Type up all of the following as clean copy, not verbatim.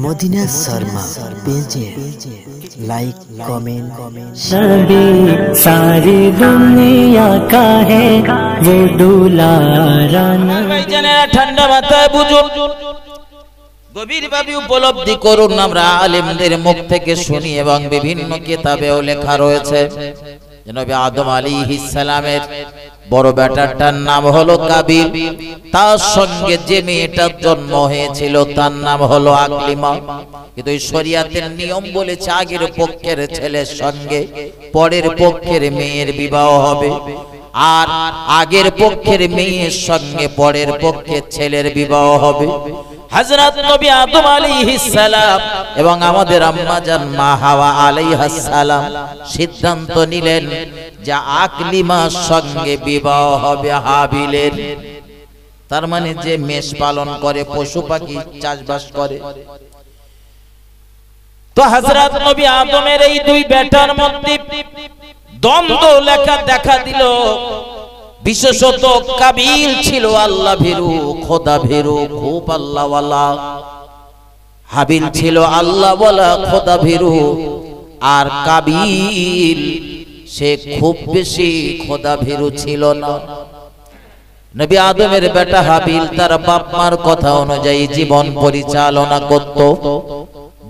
Medina Sharma পেজে like comment. नबी सारी दुनिया का है वो दुलारा। ঠান্ডা মাথায় বুঝুন, গভীরভাবে উপলব্ধি করুন। আমরা আলেমদের মুখ থেকে শুনি এবং বিভিন্ন কিতাবেও লেখা রয়েছে যে নবী আদম আলাইহিস সালামের বড় বেটাটার নাম হলো কাবিল, তার সঙ্গে যে মেয়েটার জন্ম হয়েছিল তার নাম হলো আকলিমা। কিন্তু এই শরীয়তের নিয়ম বলেছে আগের পক্ষের ছেলের সঙ্গে পরের পক্ষের মেয়ের বিবাহ হবে, আর আগের পক্ষের মেয়ের সঙ্গে পরের পক্ষের ছেলের বিবাহ হবে। হযরত নবী আদম আলাইহিস সালাম এবং আমাদের আম্মা জান মা হাওয়া আলাইহাস সালাম সিদ্ধান্ত নিলেন যে আকলিমার সঙ্গে বিবাহ হবে হাবিলের। তার মানে যে মেষ পালন করে, পশু পাখি চাষবাস করে। তো হযরত নবী আদমের এই দুই বেটার মধ্যে দ্বন্দ্ব লেখা দেখা দিল। বিশেষত কাবিল ছিল আল্লাহ ভীরু, খোদা ভীরু, খুব আল্লাহওয়ালা। হাবিল ছিল আল্লাহওয়ালা, খোদা ভীরু। আর কাবিল সে খুব বেশি খোদা ভীরু ছিল না। নবী আদমের বেটা হাবিল তার বাপ মার কথা অনুযায়ী জীবন পরিচালনা করত।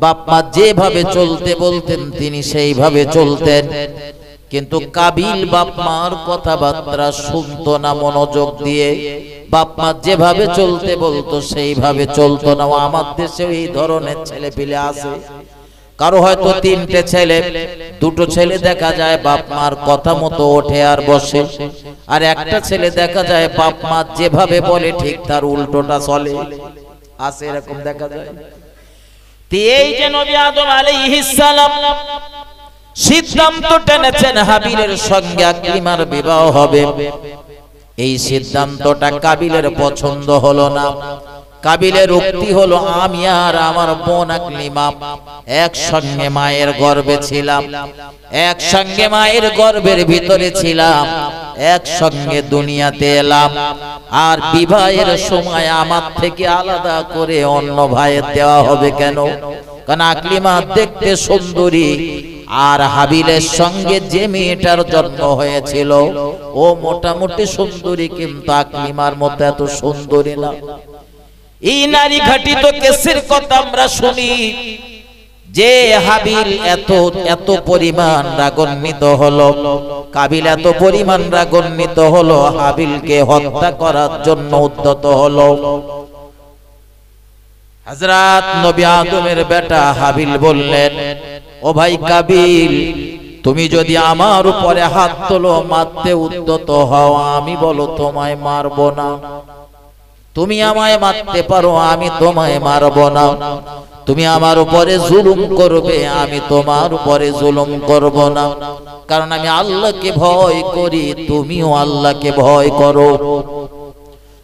বাপ মা যেভাবে চলতে বলতেন তিনি সেইভাবে চলতেন, কিন্তু কাবিল বাপ মার কথাবার্তা শুনতো না মনোযোগ দিয়ে। বাপ মা যেভাবে চলতে বলতো সেইভাবে চলতো না। আমার দেশে এই ধরনের ছেলে পেলে আছে। কারো হয়তো তিনটে ছেলে, দুটো ছেলে দেখা যায় বাপ মার কথা মতো ওঠে আর বসে, আর একটা ছেলে দেখা যায় বাপ মা যেভাবে বলে ঠিক তার উল্টোটা চলে। আছে এরকম দেখা যায়। এই যে নবী আদম আলাইহিস সালাম সিদ্ধান্ত টেনেছেন হাবিলের সঙ্গে আকলিমার বিবাহ হবে, এই সিদ্ধান্তটা কাবিলের পছন্দ হলো না। কাবিলের উক্তি হলো, আমি আর আমার বোন আকলিমা একসঙ্গে মায়ের গর্ভে ছিলাম, একসঙ্গে মায়ের গর্ভের ভিতরে ছিলাম, একসঙ্গে দুনিয়াতে এলাম, আর বিবাহের সময় আমার থেকে আলাদা করে অন্য ভাইয়ের দেওয়া হবে কেন? কারণ আকলিমা দেখতে সুন্দরী, আর হাবিলের সঙ্গে যে মেয়েটার জন্ম হয়েছিল ও মোটামুটি সুন্দরী, কিন্তু আকলিমার মতো এত সুন্দরী না। এই নারী ঘটিত কেসের কথা আমরা শুনি যে হাবিল এত পরিমাণ রাগান্বিত হলো, কাবিল এত পরিমাণ রাগান্বিত হলো, হাবিলকে হত্যা করার জন্য উদ্যত হলো। হযরত নবী আদমের বেটা হাবিল বললেন, ও ভাই কাবিল, তুমি যদি আমার উপরে হাত তোলো, মারতে উদ্যত হও, আমি বলো তোমায় মারব না। তুমি আমায় মারতে পারো, আমি তোমায় মারব না। তুমি আমার উপরে জুলুম করবে, আমি তোমার উপরে জুলুম করব না। কারণ আমি আল্লাহকে ভয় করি, তুমিও আল্লাহকে ভয় করো।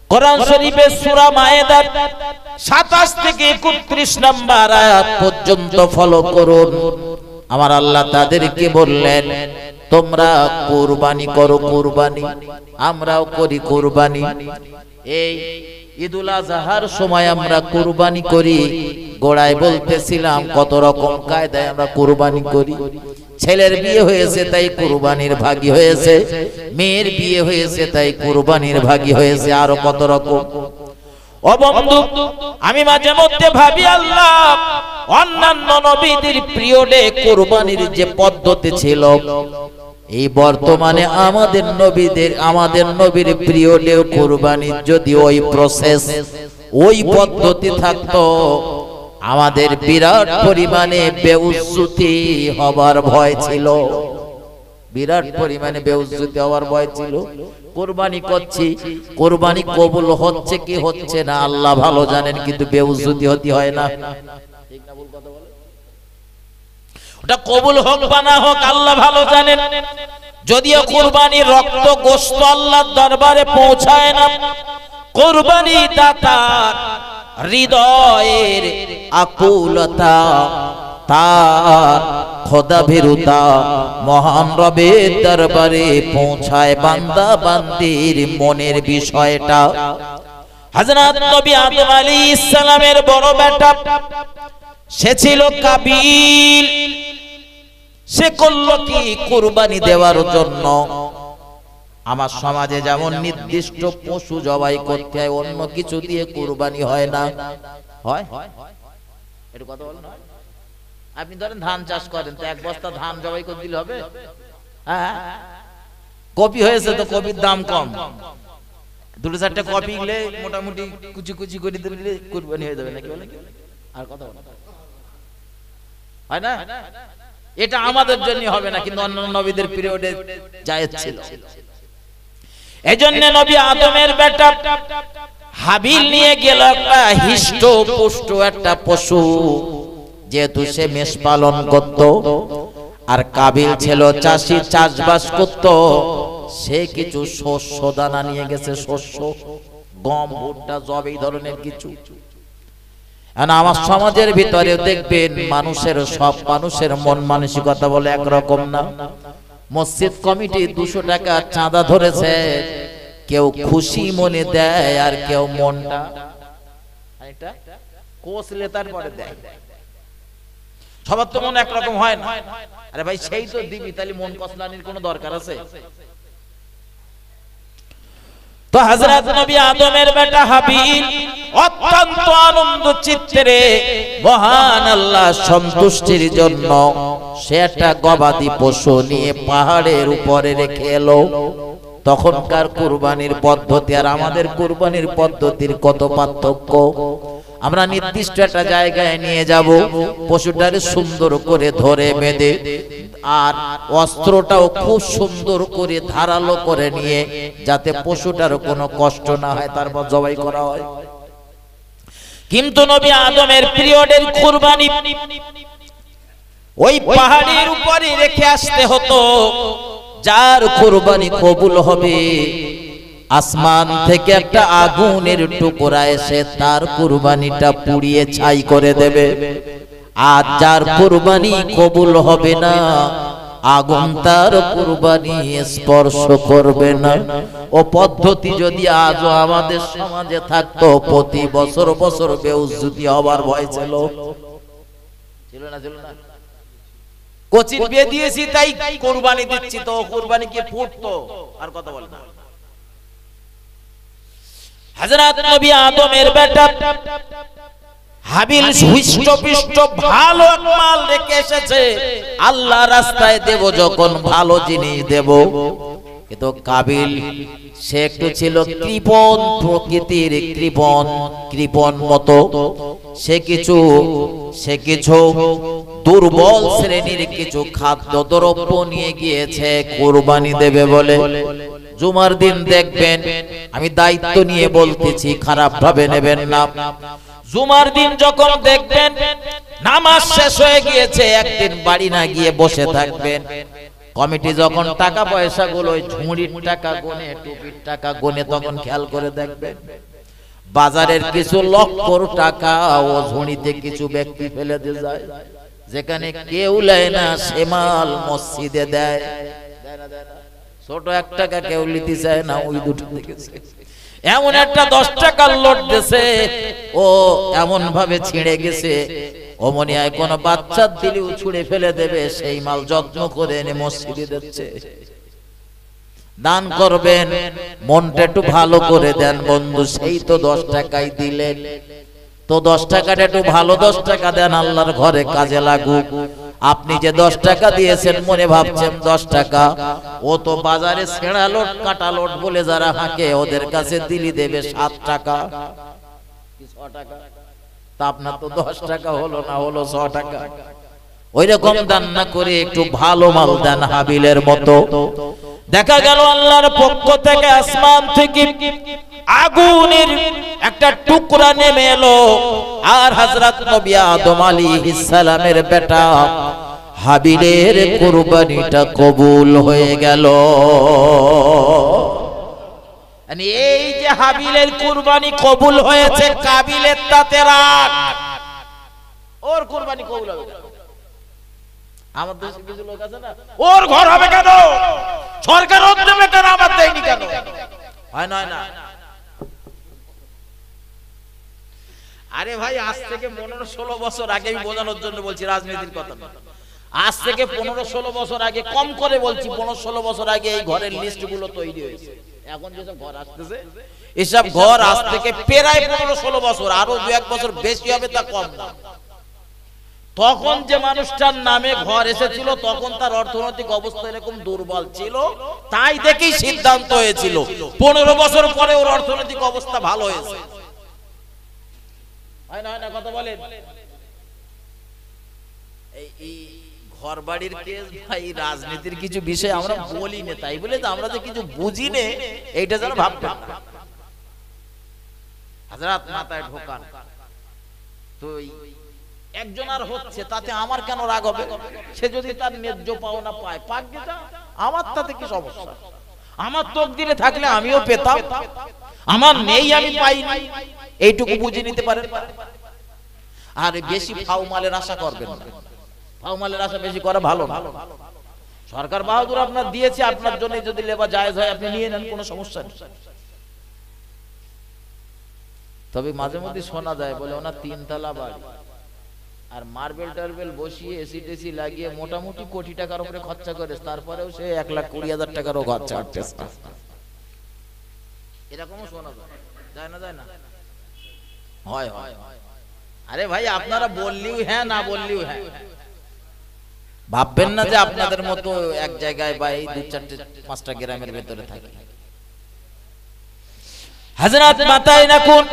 কোরআন শরীফের সূরা মায়েদার 27 থেকে 31 নম্বর আয়াত পর্যন্ত ফলো করুন। আমার আল্লাহ তাদেরকে বললেন, তোমরা কুরবানি করো। কুরবানি আমরাও করি। কুরবানি এই ঈদুল আজহার সময় আমরা কুরবানি করি। গোড়ায় বলতেছিলাম কত রকম কায়দায় আমরা কুরবানি করি। ছেলের বিয়ে হয়েছে তাই কুরবানির ভাগী হয়েছে, মেয়ের বিয়ে হয়েছে তাই কুরবানির ভাগী হয়েছে, আরো কত রকম। ও বন্ধু, আমি মাঝে মধ্যে ভাবি, আল্লাহ অন্যান্য নবীদের পিরিয়ডে কুরবানির যে পদ্ধতি ছিল, এই বর্তমানে আমাদের নবীর পিরিয়ডেও কুরবানির যদি ওই প্রসেস, ওই পদ্ধতি থাকতো, আমাদের বিরাট পরিমাণে বেউজ্জতি হবার ভয় ছিল। বিরাট পরিমাণে বেউজ্জতি হওয়ার ভয় ছিল। কুরবানি করছি, কুরবানি কবুল হচ্ছে কি হচ্ছে না আল্লাহ ভালো জানেন, কিন্তু বেউজ্জতি হতে হয় না। ঠিক না ভুল কথা বলে? ওটা কবুল হোক বা না হোক আল্লাহ ভালো জানেন। যদিও কুরবানির রক্ত গোশত আল্লাহর দরবারে পৌঁছায় না, কুরবানি দাতার হৃদয়ের আকুলতা, তার খোদা ভীরুতা মহান রবের দরবারে পৌঁছায় বান্দা বান্দির মনের বিষয়টা। হযরত নবী আদম আলাইহিস সালামের বড় বেটা সে ছিল কাবিল। সে করলো কি কুরবানি দেওয়ার জন্য। আমার সমাজে যেমন নির্দিষ্ট পশু জবাই করতে হয়, অন্য কিছু দিয়ে কুরবানি হয় না। হয় এটা কথা বলেন। আপনি ধরেন ধান চাষ করেন, তো এক বস্তা ধান জবাই করে দিলে হবে? হ্যাঁ, কপি হয়েছে তো কপির দাম কম, দুটো চারটে কপি গেলে মোটামুটি কুচি কুচি করে দিলে কুরবানি হয়ে যাবে নাকি বলে? আর কথা বলেন, হয় না? এটা আমাদের জন্য হবে না, কিন্তু অন্য নবীদের পিরিয়ডে জায়েজ ছিল। এজন্য নবী আদমের বেটা হাবিল নিয়ে গেল একটা হিষ্ট পুষ্ট একটা পশু, যেহেতু সে মেষ পালন করত, আর কাবিল ছিল চাষি, চাষবাস করত। সে কিছু শস্য দানা নিয়ে গেছে, শস্য, গম, ভুট্টা, জব, এই ধরনের কিছু। আমার সমাজের ভিতরে দেখবেন মানুষের, সব মানুষের মন মানসিকতা বলে একরকম না। মসজিদ কমিটি 200 টাকা চাঁদা ধরেছে, কেউ খুশি মনে দেয়, আর কেউ মনটা একটা কোসলে তারপরে দেয়। সবার তো মন একরকম হয় না। আরে ভাই, সেই তো দিবি, তাহলে মন কসলানির কোনো দরকার আছে? তো হযরত নবী আদমের বেটা হাবিল অত্যন্ত আনন্দ চিত্তে মহান আল্লাহ সন্তুষ্টির জন্য সে একটা গবাদি পশু নিয়ে পাহাড়ের উপরে রেখে এলো। তখনকার কুরবানির পদ্ধতি আর আমাদের কুরবানির পদ্ধতির কত পার্থক্য। আমরা নির্দিষ্ট একটা জায়গায় নিয়ে যাব, পশুটারে সুন্দর করে ধরে বেঁধে, আর অস্ত্রটাও খুব সুন্দর করে ধারালো করে নিয়ে, যাতে পশুটার কোনো কষ্ট না হয়, তারপর জবাই করা হয়। কিন্তু নবী আদমের পিরিয়ডের কুরবানি ওই পাহাড়ের উপরে রেখে আসতে হতো। যার কুরবানি কবুল হবে, আসমান থেকে একটা আগুনের টুকরা এসে তার কুরবানিটা পুড়িয়ে ছাই করে দেবে। আর যার কুরবানি কবুল হবে না, আগুন তার কুরবানি স্পর্শ করবে না। ও পদ্ধতি যদি আজও আমাদের সমাজে থাকতো, প্রতি বছর বছর বেউজ্জতি হবার ভয় ছিল। ছিল না? ছিল না? কোচির বিয়ে দিয়েছি তাই কুরবানি দিচ্ছি, তো কুরবানি কি ফুটতো? আর কথা বল না। হযরত নবী আদমের বেটা হাবিল সুষ্ঠপিষ্ট ভালো মাল রেখে এসেছে। আল্লাহ রাস্তায় দেব যখন ভালো জিনিস দেব। কিন্তু কাবিল সে একটু ছিল কৃপণ প্রকৃতির, কৃপণ মতো। সে কিছু দুর্বল শ্রেণীর কিছু খাদ্য দ্রব্য নিয়ে গিয়েছে কুরবানি দেবে বলে। জুমার দিন দেখবেন, আমি দায়িত্ব নিয়ে বলতেছি, খারাপ ভাবে নেবেন না। জুমার দিন যখন দেখবেন নামাজ শেষ হয়ে গিয়েছে, একদিন বাড়ি না গিয়ে বসে থাকবেন। কমিটি যখন টাকা পয়সা গুলো, ঝুড়ির টাকা গুনে, টুপির টাকা গুনে, তখন খেয়াল করে দেখবেন বাজারের কিছু লক্ষ টাকা ও ঝুড়িতে কিছু ব্যক্তি ফেলে দিয়ে যায়। যেখানে কেউ লেয় না, সে মাল মসজিদে দেয়। ছোট 1 টাকা কেউ নিতে চায় না, ওই দুটো দেখেছে। এমন একটা 10 টাকার লোট দিয়েছে, ও এমন ভাবে ছিঁড়ে গেছে, অমনি আয় কোন বাচ্চা দিলেও ছুঁড়ে ফেলে দেবে। সেই মাল যত্ন করে এনে মসজিদে দিচ্ছে। দান করবেন, মনটা একটু ভালো করে দেন বন্ধু। সেই তো 10 টাকাই দিলেন, তো 10 টাকাটা একটু ভালো 10 টাকা দেন, আল্লাহর ঘরে কাজে লাগুক। আপনি যে 10 টাকা দিয়েছেন মনে ভাবছেন 10 টাকা, ও তো বাজারে ছেঁড়া লোট, কাটা লোট বলে যারা হাঁকে, ওদের কাছে দিলি দেবে 7 টাকা, 6 টাকা। তা আপনার তো 10 টাকা হলো না, হলো 6 টাকা। ওই রকম দান না করে একটু ভালো মাল দেন হাবিলের মতো। দেখা গেল আল্লাহর পক্ষ থেকে, আসমান থেকে আগুনের একটা টুকরা নেমে এলো, আর হযরত নবী আদম আলাইহিস সালামের বেটা হাবিলের কুরবানিটা কবুল হয়ে গেল। এই যে হাবিলের কুরবানি কবুল হয়েছে, কাবিলের তাতে রাগ, ওর কুরবানি কবুল হবে। আমার দেশে কিছু লোক আছে না, ওর ঘর হবে কেন, সরকার ওর দেবে কেন, আমার দেয়নি কেন? হয় না? আরে ভাই আজ থেকে 15-16 বছর আগে, আমি বোঝানোর জন্য বলছি, রাজনীতির কথা না। আজ থেকে 15-16 বছর আগে, কম করে বলছি 15-16 বছর আগে এই ঘরের লিস্ট গুলো তৈরি হয়েছে। এখন যেসব ঘর আসতেছে, এসব ঘর আজ থেকে প্রায় 15-16 বছর, আরো 2-1 বছর বেশি হবে, তা কম না। তখন যে মানুষটার নামে ঘর এসেছিল, তখন তার অর্থনৈতিক অবস্থা এরকম দুর্বল ছিল, তাই দেখেই সিদ্ধান্ত হয়েছিল 15 বছর পরে ওর অর্থনৈতিক অবস্থা ভালো হয়েছে। হয় না কথা বলেন? এই ঘর বাড়ির কেস ভাই, রাজনীতির কিছু বিষয় আমরা বলি না, তাই বলে আমরা যে কিছু বুঝি না এইটা যেন ভাববেন না। হযরত মাথায় ঢোকান তো একজন আর হচ্ছে, তাতে আমার কেন রাগ হবে? সে যদি তার ন্যায্য পাওনা পায়, পাক যেটা, আমার তাতে কি সমস্যা? আমার তকদিরে থাকলে আমিও পেতাম, আমার নেই আমি পাইনি, এইটুকু বুঝে নিতে পারেন। আর বেশি ফাউ মালের আশা করবেন না, ফাউ মালের আশা বেশি করা ভালো না। সরকার বাহাদুর আপনার দিয়েছে, আপনার জন্য যদি লেবা জায়েজ হয় আপনি নিয়ে নেন, কোনো সমস্যা নেই। তবে মাঝে মধ্যে শোনা যায় বলে ওনার 3 তলা বাড়ি, আর মার্বেল টার্বেল বসিয়ে এসি টেসি লাগিয়ে মোটামুটি কোটি টাকার উপরে খরচা করে, তারপরেও সে 1,20,000 টাকারও ঘর ছাড়তেছে। এরকমও শোনা যায় না, যায় না? হয় হয়। আরে ভাই আপনারা বললিও হ্যাঁ, না বললিও হ্যাঁ। ভাববেন না যে আপনাদের মতো এক জায়গায় বা এই 2-4-5টা গ্রামের ভেতরে থাকে। হযরত মাতায় রাখুন,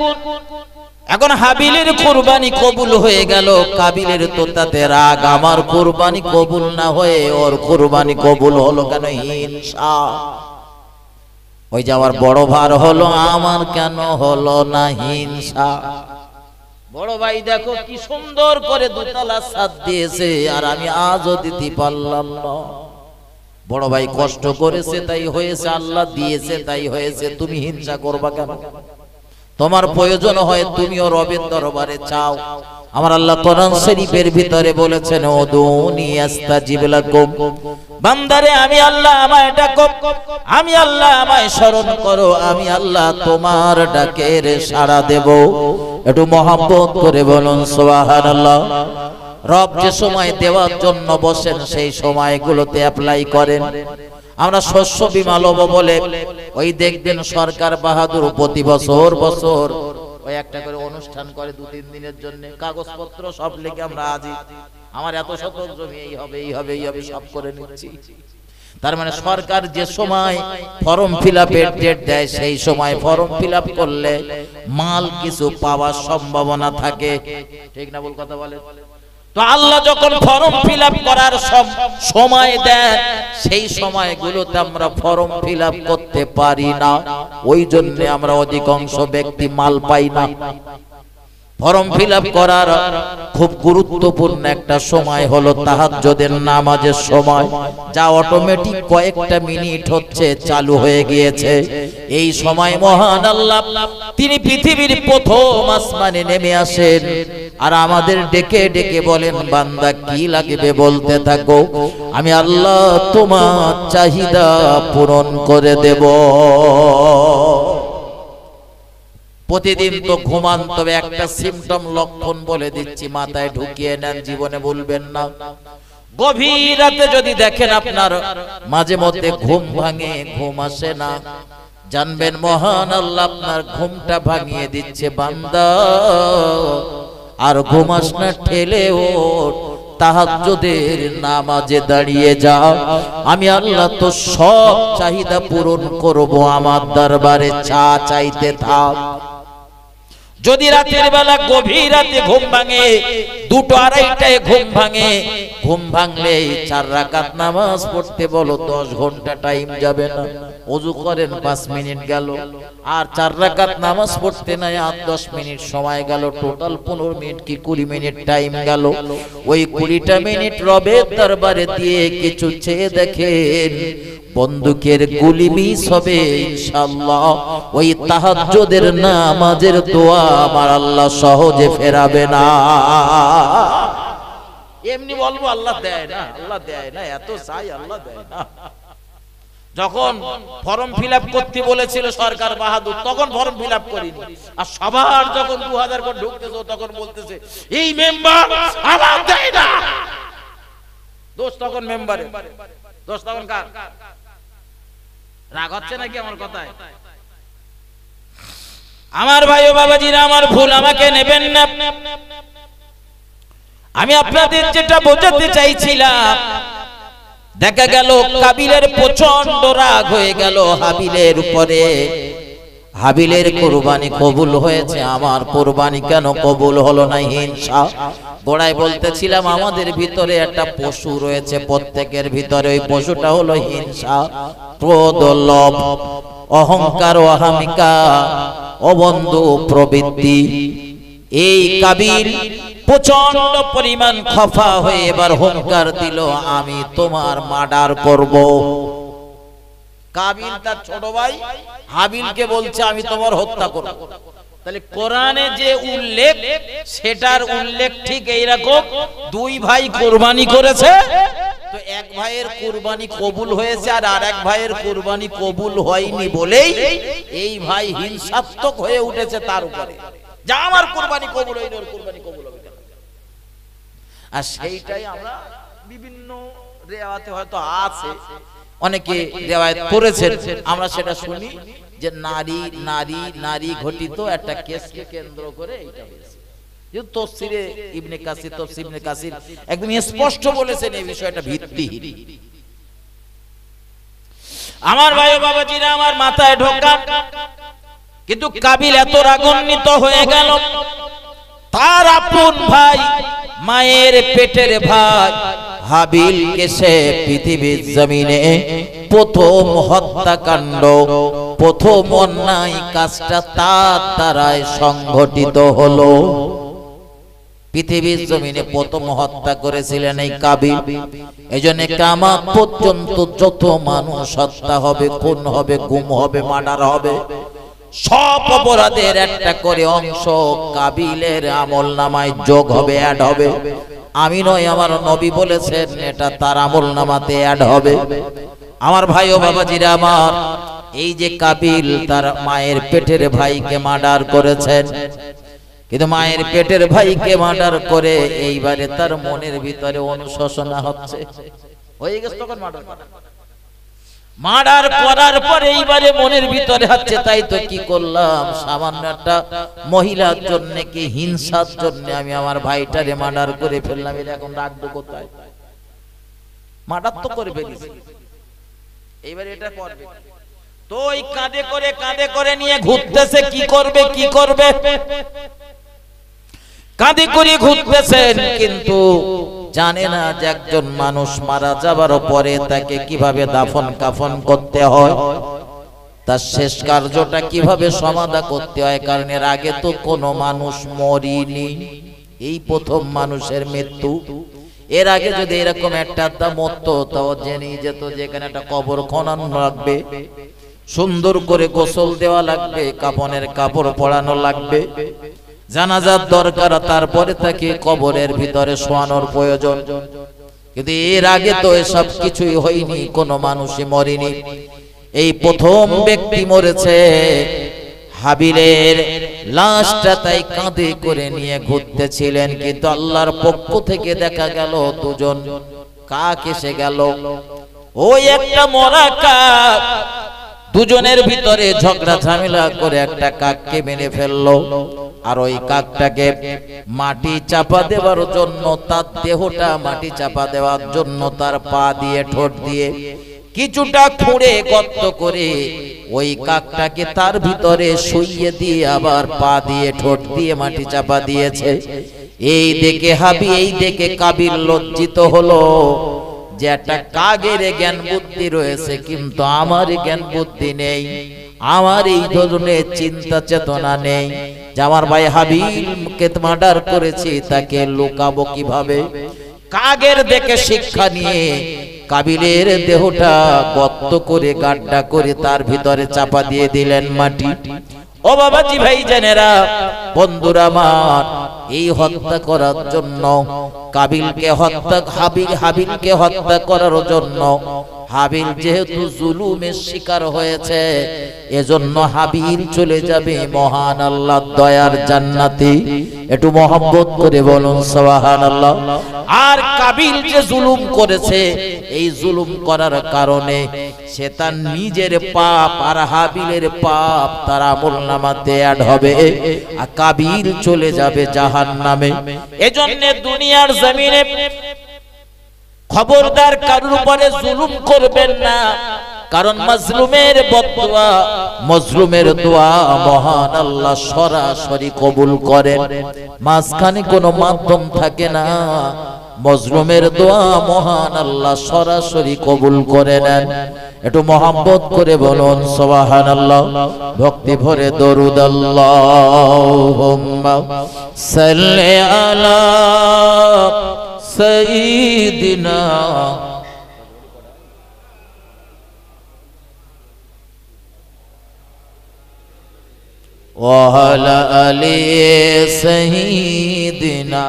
এখন হাবিলের কুরবানি কবুল হয়ে গেল, কাবিলের তো তাতে রাগ, আমার কুরবানি কবুল না হয়ে ওর কুরবানি কবুল হলো কেন? হিংসা। ওই যে আমার বড় ভার হলো, আমার কেন হলো না? হিংসা। বড় ভাই দেখো কি সুন্দর করে 2 তলা ছাদ দিয়েছে, আর আমি আজও দিতে পারলাম না। বড় ভাই কষ্ট করেছে তাই হয়েছে, আল্লাহ দিয়েছে তাই হয়েছে, তুমি হিংসা করবা কেন? তোমার প্রয়োজন হয় তুমিও রবের দরবারে চাও। আমার আল্লাহ কোরআন শরীফের ভিতরে বলেছেন, উদুনি আস্তাজিব লাকুম, বান্দারে আমি আল্লাহ আমায় ডাকো, আমি আল্লাহ আমায় স্মরণ করো, আমি আল্লাহ তোমার ডাকের সাড়া দেব। একটু মহব্বত করে বলুন সুবহানাল্লাহ। রব যে সময় দেওয়ার জন্য বসেন সেই সময়গুলোতে অ্যাপ্লাই করেন। আমরা শস্য বীমা লব বলে ওই দেখবেন সরকার বাহাদুর প্রতি বছর ওই একটা করে অনুষ্ঠান করে 2-3 দিনের জন্য, কাগজপত্র সব লিখে আমরা আজই আমার এত শতক জমি এই হবে এই হবে এই হবে সব করে নিচ্ছি। তার মানে সরকার যে সময় ফর্ম ফিলআপের ডেট দেয় সেই সময় ফর্ম ফিলআপ করলে মাল কিছু পাওয়ার সম্ভাবনা থাকে, ঠিক না? বল কথা বলে তো। আল্লাহ যখন ফর্ম ফিলআপ করার সময় দেন, সেই সময়গুলোতে আমরা ফর্ম ফিলআপ করতে পারি না, ওই জন্য আমরা অধিকাংশ ব্যক্তি মাল পাই না। ফর্ম ফিলআপ করার খুব গুরুত্বপূর্ণ একটা সময় হলো তাহাজ্জুদের নামাজের সময়, যা অটোমেটিক কয়েকটা মিনিট হচ্ছে চালু হয়ে গিয়েছে। এই সময় মহান আল্লাহ তিনি পৃথিবীর প্রথম আসমানে নেমে আসেন, আর আমাদের ডেকে ডেকে বলেন, বান্দা কি লাগবে বলতে থাকো, আমি আল্লাহ তোমার চাহিদা পূরণ করে দেব। প্রতিদিন তো ঘুমান, তবে একটা সিম্পটম লক্ষণ বলে দিচ্ছি, মাথায় ঢুকিয়ে নেন, জীবনে ভুলবেন না। গভীর রাতে যদি দেখেন আপনার মাঝে মধ্যে ঘুম ভাঙে, ঘুম আসে না, জানবেন মহান আল্লাহ আপনার ঘুমটা ভাঙিয়ে দিচ্ছে। বান্দা আর ঘুম আস না, ঠেলে ওঠ, তাহাজ্জুদের নামাজে দাঁড়িয়ে যাও, আমি আল্লাহ তো সব চাহিদা পূরণ করব, আমার দরবারে চা চাইতে থাক। যদি রাতের বেলা গভীর রাতে ঘুম ভাঙে, 2-2:30টায় ঘুম ভাঙে, ঘুম ভাঙলে 4 রাকাত নামাজ পড়তে বলো, 10 ঘন্টা টাইম যাবে না? ওযু করেন 5 মিনিট গেল, আর 4 রাকাত নামাজ পড়তে নাই 8-10 মিনিট সময় গেল, টোটাল 15 মিনিট কি 20 মিনিট টাইম গেল। ওই 20টা মিনিট রবের দরবারে দিয়ে কিছু চেয়ে দেখেন, বন্দুকের গুলি মিস হবে ইনশাআল্লাহ। ওই তাহাজ্জুদের নামাজের দোয়া আমার আল্লাহ সহজে ফেরাবে না। এমনি বলবো আল্লাহ দেয় না, আল্লাহ দেয় না, এত চাই আল্লাহ দেয় না। যখন ফর্ম ফিলআপ করতে বলেছিল সরকার বাহাদুর, তখন ফর্ম ফিলআপ করিনি। আর সবার যখন 2000 করে ঢুকতেছে তখন বলতেছে এই মেম্বার আমার দেয় না। দোষ তখন মেম্বারের, দোষ তখন কার? রাগ হচ্ছে নাকি আমার কথায়? আমার ভাই ও বাবাজিরা, আমার ভুল আমাকে নেবেন না। আমি আপনাদের যেটা বোঝাতে চাইছিলাম, দেখা গেল কাবিলের প্রচন্ড রাগ হয়ে গেল হাবিলের উপরে। হাবিলের কুরবানি কবুল হয়েছে, আমার কুরবানি কেন কবুল হলো না? হিংসা। গোড়ায় বলতেছিলাম আমাদের ভিতরে একটা পশু রয়েছে, প্রত্যেকের ভিতরে ওই পশুটা হলো হিংসা, ক্রোধ, লোভ, অহংকার, অহমিকা, অবন্ধু প্রবৃত্তি। এই কাবিল প্রচন্ড পরিমাণ খফা হয়ে এবার হুঙ্কার দিল, আমি তোমার মার্ডার করব। কাবিল তার ছোট ভাই হাবিলকে বলছে আমি তোমার হত্যা করব। তাহলে কোরআনে যে উল্লেখ, সেটার উল্লেখ ঠিক এইরকম। দুই ভাই কুরবানি করেছে, তো এক ভাইয়ের কুরবানি কবুল হয়েছে আর আরেক ভাইয়ের কুরবানি কবুল হয়নি বলেই এই ভাই হিংসাত্মক হয়ে উঠেছে তার উপরে, যা আমার কুরবানি কবুল হয়নি ওর কুরবানি কবুল হবে কেন? আর সেইটাই আমরা বিভিন্ন রিওয়ায়াতে হয়তো আছে, অনেকে রিওয়ায়াত করেছেন, আমরা সেটা শুনি যে নারী নারী নারী ঘটিত একটা কেসকে কেন্দ্র করে এইটা হয়েছে। যেহেতু তাফসীরে ইবনে কাসির, তাফসীর ইবনে কাসির একদম স্পষ্ট বলেছেন এই বিষয়টা ভিত্তিহীন। আমার ভাই ও বাবাজিরা, আমার মাথায় ঢোকা, কিন্তু কাবিল এত রাগান্বিত হয়ে গেল, তার আপন ভাই, মায়ের পেটের ভাই হাবিলকে সে পৃথিবীর জমিনে প্রথম হত্যাকাণ্ড, প্রথম অন্যায় কাজটা তার দ্বারাই সংঘটিত হলো। পৃথিবীর জমিনে প্রথম হত্যা করেছিলেন এই কাবিল। এজন্য কিয়ামত পর্যন্ত যত মানুষ হত্যা হবে, খুন হবে, গুম হবে, মার্ডার হবে, সব অপরাধের একটা করে অংশ কাবিলের আমলনামায় যোগ হবে, অ্যাড হবে। আমি নয়, আমার নবী বলেছেন এটা তার আমলনামাতে অ্যাড হবে। আমার ভাই ও বাবাজিরা আমার, এই যে কাবিল তার মায়ের পেটের ভাইকে মার্ডার করেছেন, কিন্তু মায়ের পেটের ভাইকে মার্ডার করে এইবারে তার মনের ভিতরে অনুশোচনা হচ্ছে, হয়ে গেছে তখন মার্ডার করার পর এইবারে মনের ভিতরে হচ্ছে তাই তো কি করলাম, সামান্য একটা মহিলার জন্য কি হিংসার জন্য আমি আমার ভাইটারে মার্ডার করে ফেললাম, এটা এখন রাখবো কোথায়? মার্ডার তো করে ফেলেছি, এইবারে এটা করবে তো ওই কাঁধে করে নিয়ে ঘুরতেছে, কি করবে কি করবে, কাঁধে করে ঘুরতেছেন, কিন্তু জানে না যে একজন মানুষ মারা যাবার পরে তাকে কিভাবে দাফন কাফন করতে হয়, তার শেষ কার্যটা কিভাবে সমাধা করতে হয়, কারণ এর আগে তো কোনো মানুষ মরিনি, এই প্রথম মানুষের মৃত্যু। এর আগে যদি এরকম একটা মরতো তাও জেনে যেত যেখানে একটা কবর খনন লাগবে, সুন্দর করে গোসল দেওয়া লাগবে, কাফনের কাপড় পরানো লাগবে, জানাজার দরকার, তারপরে তাকে কবরের ভিতরে শোয়ানোর প্রয়োজন। কিন্তু এর আগে তো এসব কিছুই হয়নি, কোনো মানুষই মরেনি, এই প্রথম ব্যক্তি মরেছে। হাবিলের লাশটা তাই কাঁধে করে নিয়ে ঘুরতেছিলেন, কিন্তু আল্লাহর পক্ষ থেকে দেখা গেল দুজন কাক এসে গেল। ওই একটা মরা কাক, দুজনের ভিতরে ঝগড়া ঝামেলা করে একটা কাককে মেরে ফেললো, আর ওই কাকটাকে মাটি চাপা দেওয়ার জন্য, তার দেহটা মাটি চাপা দেওয়ার জন্য তার পা দিয়ে ঠোঁট দিয়ে কিছুটা খুঁড়ে গর্ত করে ওই কাকটাকে তার ভিতরে শুইয়ে দিয়ে আবার পা দিয়ে ঠোঁট দিয়ে মাটি চাপা দিয়েছে। এই দেখে কাবিল লজ্জিত হলো যে একটা কাকের জ্ঞান বুদ্ধি রয়েছে, কিন্তু আমার জ্ঞান বুদ্ধি নেই, আমার এই ধরনের চিন্তা চেতনা নেই যে আমার ভাই হাবিলকে মার্ডার করেছি, তাকে লুকাবো কিভাবে। কাকের দেখে শিক্ষা নিয়ে কাবিলের দেহটা গর্ত করে গাড্ডা করে তার ভিতরে চাপা দিয়ে দিলেন মাটি। ও বাবাজি ভাই জানেরা, বন্ধুরা আমার, এই হত্যা করার জন্য হাবিলকে হত্যা করার জন্য হাবিল যেহেতু জুলুমের শিকার হয়েছে, এজন্য হাবিল চলে যাবে মহান আল্লাহর দয়ার জান্নাতে। একটু মহব্বত করে বলুন সুবহানাল্লাহ। আর কাবিল যে জুলুম করেছে, এই জুলুম করার কারণে সে তার নিজের পাপ আর হাবিলের পাপ তার আমলনামাতে অ্যাড হবে, আর কাবিল চলে যাবে জাহান্নামে। এজন্য দুনিয়ার জমিনে খবরদার কারোর উপরে জুলুম করবেন না, কারণ মাজলুমের বদদুয়া, মাজলুমের দোয়া মহান আল্লাহ সরাসরি কবুল করেন, মাঝখানে কোনো মাধ্যম থাকে না। মাজলুমের দোয়া মহান আল্লাহ সরাসরি কবুল করে নেন। একটু মহব্বত করে বলুন সুবহানাল্লাহ। ভক্তি ভরে দরুদ আল্লাহুম্মা সাল্লি আলা সাইয়্যিদিনা ওয়া আলা আলি সাইয়্যিদিনা।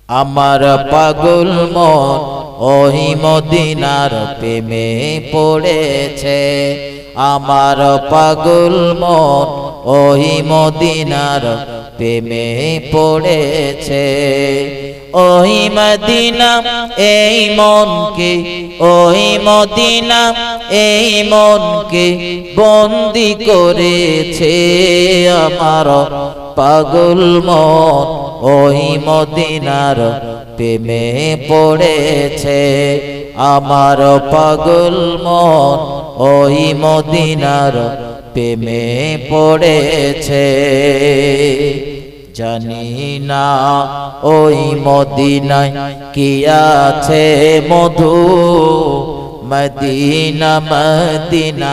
আমার পাগল মন ওই মদিনার প্রেমে পড়েছে, আমার পাগল মন ওই মদিনার প্রেমে পড়েছে। ওই মদিনা এই মনকে, ওই মদিনা এই মনকে বন্দি করেছে, আমার পাগল মন ওই মদিনার প্রেমে পড়েছে, আমার পাগল মন ওই মদিনার প্রেমে পড়েছে। জানি না ওই মদিনায় কি আছে মধু, মদিনা মদিনা